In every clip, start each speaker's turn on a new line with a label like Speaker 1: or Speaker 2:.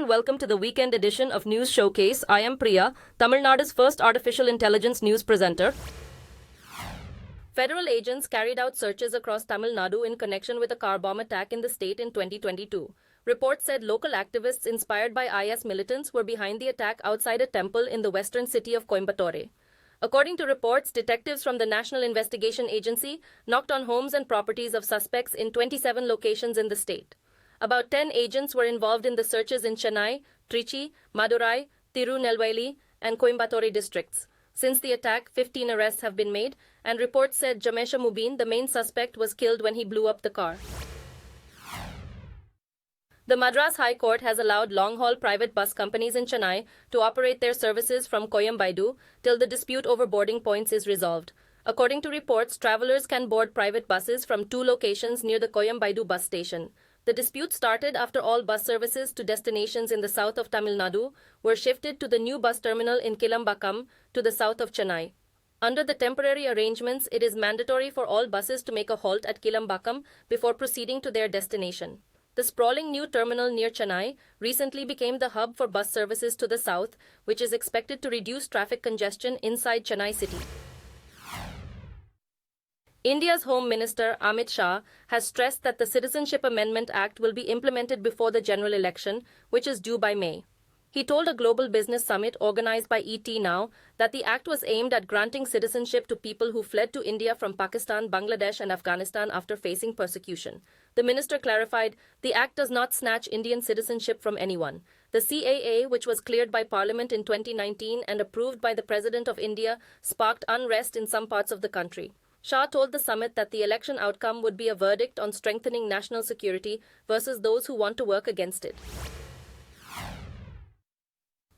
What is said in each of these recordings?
Speaker 1: welcome to the weekend edition of News Showcase. I am Priya, Tamil Nadu's first artificial intelligence news presenter. Federal agents carried out searches across Tamil Nadu in connection with a car bomb attack in the state in 2022. Reports said local activists inspired by IS militants were behind the attack outside a temple in the western city of Coimbatore. According to reports, detectives from the National Investigation Agency knocked on homes and properties of suspects in 27 locations in the state. About 10 agents were involved in the searches in Chennai, Trichy, Madurai, Tirunelveli, and Coimbatore districts. Since the attack, 15 arrests have been made, and reports said Jamesha Mubin, the main suspect, was killed when he blew up the car. The Madras High Court has allowed long-haul private bus companies in Chennai to operate their services from Coimbatore till the dispute over boarding points is resolved. According to reports, travelers can board private buses from two locations near the Coimbatore bus station. The dispute started after all bus services to destinations in the south of Tamil Nadu were shifted to the new bus terminal in Kilambakam to the south of Chennai. Under the temporary arrangements, it is mandatory for all buses to make a halt at Kilambakam before proceeding to their destination. The sprawling new terminal near Chennai recently became the hub for bus services to the south, which is expected to reduce traffic congestion inside Chennai city. India's Home Minister Amit Shah has stressed that the Citizenship Amendment Act will be implemented before the general election, which is due by May. He told a global business summit organized by ET Now that the act was aimed at granting citizenship to people who fled to India from Pakistan, Bangladesh and Afghanistan after facing persecution. The minister clarified, the act does not snatch Indian citizenship from anyone. The CAA, which was cleared by Parliament in 2019 and approved by the President of India, sparked unrest in some parts of the country. Shah told the summit that the election outcome would be a verdict on strengthening national security versus those who want to work against it.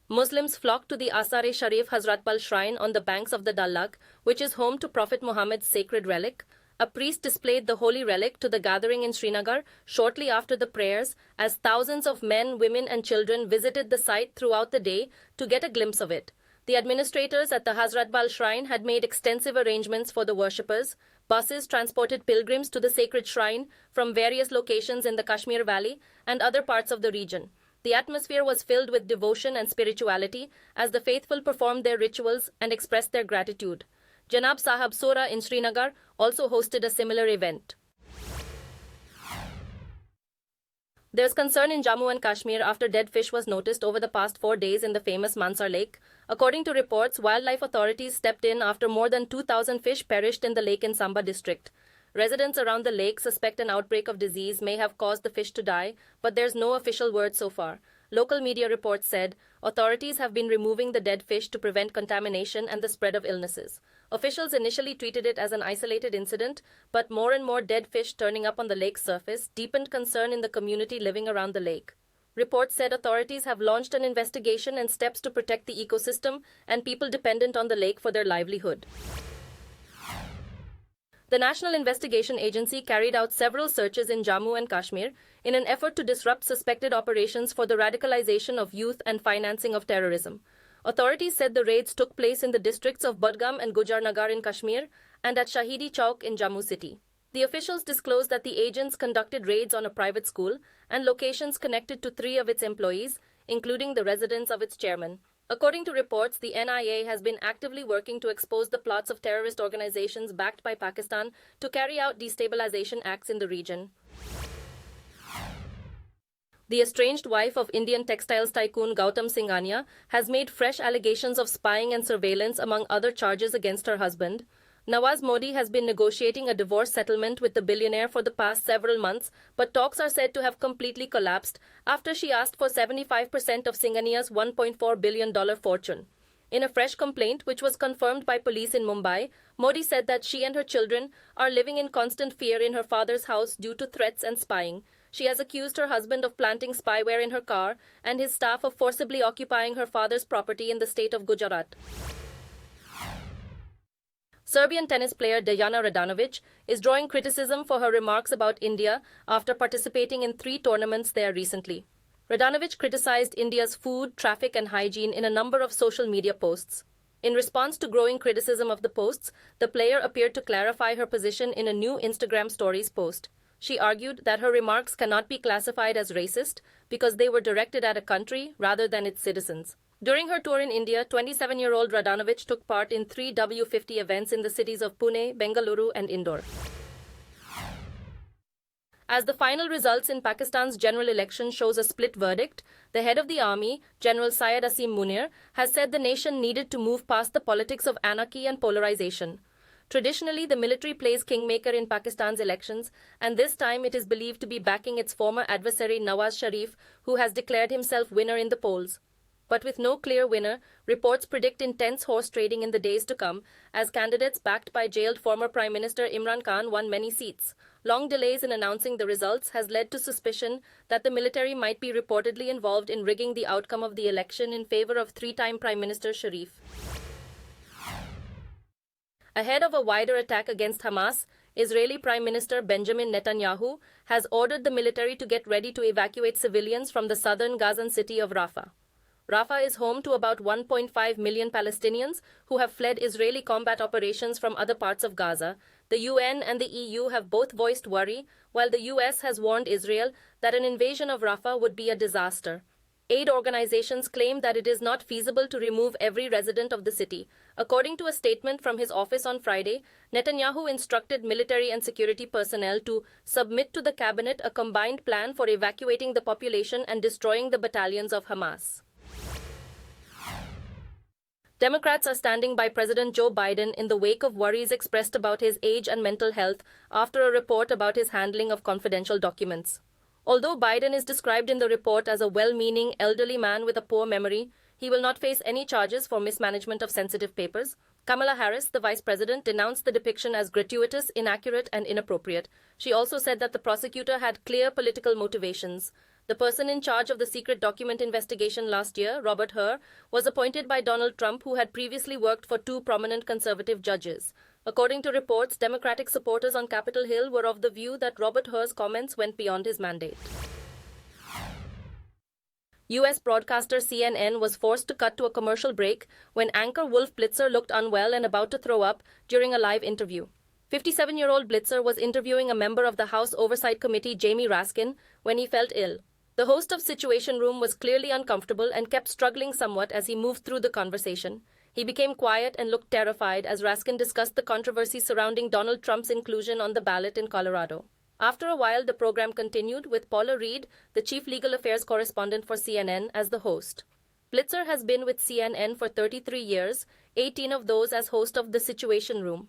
Speaker 1: Muslims flocked to the Asar-e-Sharif Hazratbal shrine on the banks of the Dal Lake, which is home to Prophet Muhammad's sacred relic. A priest displayed the holy relic to the gathering in Srinagar shortly after the prayers, as thousands of men, women and children visited the site throughout the day to get a glimpse of it. The administrators at the Hazratbal shrine had made extensive arrangements for the worshippers. Buses transported pilgrims to the sacred shrine from various locations in the Kashmir Valley and other parts of the region. The atmosphere was filled with devotion and spirituality as the faithful performed their rituals and expressed their gratitude. Janab Sahab Sora in Srinagar also hosted a similar event. There's concern in Jammu and Kashmir after dead fish was noticed over the past 4 days in the famous Mansar Lake. According to reports, wildlife authorities stepped in after more than 2,000 fish perished in the lake in Samba district. Residents around the lake suspect an outbreak of disease may have caused the fish to die, but there's no official word so far. Local media reports said authorities have been removing the dead fish to prevent contamination and the spread of illnesses. Officials initially treated it as an isolated incident, but more and more dead fish turning up on the lake's surface deepened concern in the community living around the lake. Reports said authorities have launched an investigation and steps to protect the ecosystem and people dependent on the lake for their livelihood. The National Investigation Agency carried out several searches in Jammu and Kashmir in an effort to disrupt suspected operations for the radicalization of youth and financing of terrorism. Authorities said the raids took place in the districts of Budgam and Gujarnagar in Kashmir and at Shahidi Chowk in Jammu city. The officials disclosed that the agents conducted raids on a private school and locations connected to 3 of its employees, including the residence of its chairman. According to reports, the NIA has been actively working to expose the plots of terrorist organizations backed by Pakistan to carry out destabilization acts in the region. The estranged wife of Indian textiles tycoon Gautam Singhania has made fresh allegations of spying and surveillance among other charges against her husband. Nawaz Modi has been negotiating a divorce settlement with the billionaire for the past several months, but talks are said to have completely collapsed after she asked for 75% of Singhania's $1.4 billion fortune. In a fresh complaint, which was confirmed by police in Mumbai, Modi said that she and her children are living in constant fear in her father's house due to threats and spying. She has accused her husband of planting spyware in her car and his staff of forcibly occupying her father's property in the state of Gujarat. Serbian tennis player Dejana Radanovic is drawing criticism for her remarks about India after participating in 3 tournaments there recently. Radanovic criticized India's food, traffic and hygiene in a number of social media posts. In response to growing criticism of the posts, the player appeared to clarify her position in a new Instagram stories post. She argued that her remarks cannot be classified as racist because they were directed at a country rather than its citizens. During her tour in India, 27-year-old Radhanovich took part in 3 W50 events in the cities of Pune, Bengaluru, and Indore. As the final results in Pakistan's general election shows a split verdict, the head of the army, General Syed Asim Munir, has said the nation needed to move past the politics of anarchy and polarization. Traditionally, the military plays kingmaker in Pakistan's elections, and this time it is believed to be backing its former adversary Nawaz Sharif, who has declared himself winner in the polls. But with no clear winner, reports predict intense horse trading in the days to come, as candidates backed by jailed former Prime Minister Imran Khan won many seats. Long delays in announcing the results has led to suspicion that the military might be reportedly involved in rigging the outcome of the election in favor of 3-time Prime Minister Sharif. Ahead of a wider attack against Hamas, Israeli Prime Minister Benjamin Netanyahu has ordered the military to get ready to evacuate civilians from the southern Gazan city of Rafah. Rafah is home to about 1.5 million Palestinians who have fled Israeli combat operations from other parts of Gaza. The UN and the EU have both voiced worry, while the US has warned Israel that an invasion of Rafah would be a disaster. Aid organizations claim that it is not feasible to remove every resident of the city. According to a statement from his office on Friday, Netanyahu instructed military and security personnel to submit to the cabinet a combined plan for evacuating the population and destroying the battalions of Hamas. Democrats are standing by President Joe Biden in the wake of worries expressed about his age and mental health after a report about his handling of confidential documents. Although Biden is described in the report as a well-meaning elderly man with a poor memory, he will not face any charges for mismanagement of sensitive papers. Kamala Harris, the vice president, denounced the depiction as gratuitous, inaccurate, and inappropriate. She also said that the prosecutor had clear political motivations. The person in charge of the secret document investigation last year, Robert Hur, was appointed by Donald Trump, who had previously worked for 2 prominent conservative judges. According to reports, Democratic supporters on Capitol Hill were of the view that Robert Hur's comments went beyond his mandate. U.S. broadcaster CNN was forced to cut to a commercial break when anchor Wolf Blitzer looked unwell and about to throw up during a live interview. 57-year-old Blitzer was interviewing a member of the House Oversight Committee, Jamie Raskin, when he felt ill. The host of Situation Room was clearly uncomfortable and kept struggling somewhat as he moved through the conversation. He became quiet and looked terrified as Raskin discussed the controversy surrounding Donald Trump's inclusion on the ballot in Colorado. After a while, the program continued with Paula Reed, the chief legal affairs correspondent for CNN, as the host. Blitzer has been with CNN for 33 years, 18 of those as host of The Situation Room.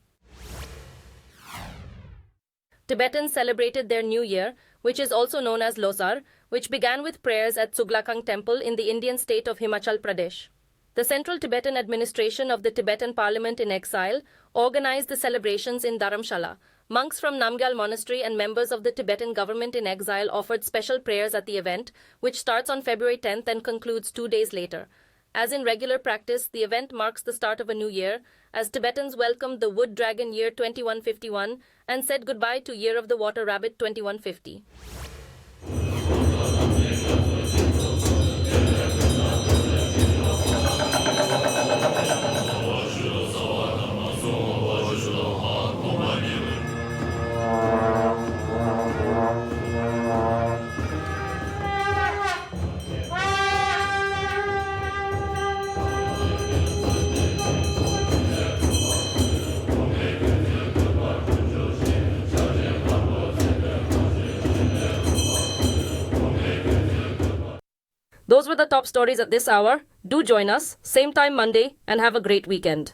Speaker 1: Tibetans celebrated their New Year, which is also known as Losar, which began with prayers at Tsuglakang Temple in the Indian state of Himachal Pradesh. The Central Tibetan Administration of the Tibetan Parliament in Exile organized the celebrations in Dharamshala. Monks from Namgyal Monastery and members of the Tibetan government in exile offered special prayers at the event, which starts on February 10th and concludes 2 days later. As in regular practice, the event marks the start of a new year, as Tibetans welcomed the Wood Dragon Year 2151 and said goodbye to Year of the Water Rabbit 2150. Those were the top stories at this hour. Do join us, same time Monday, and have a great weekend.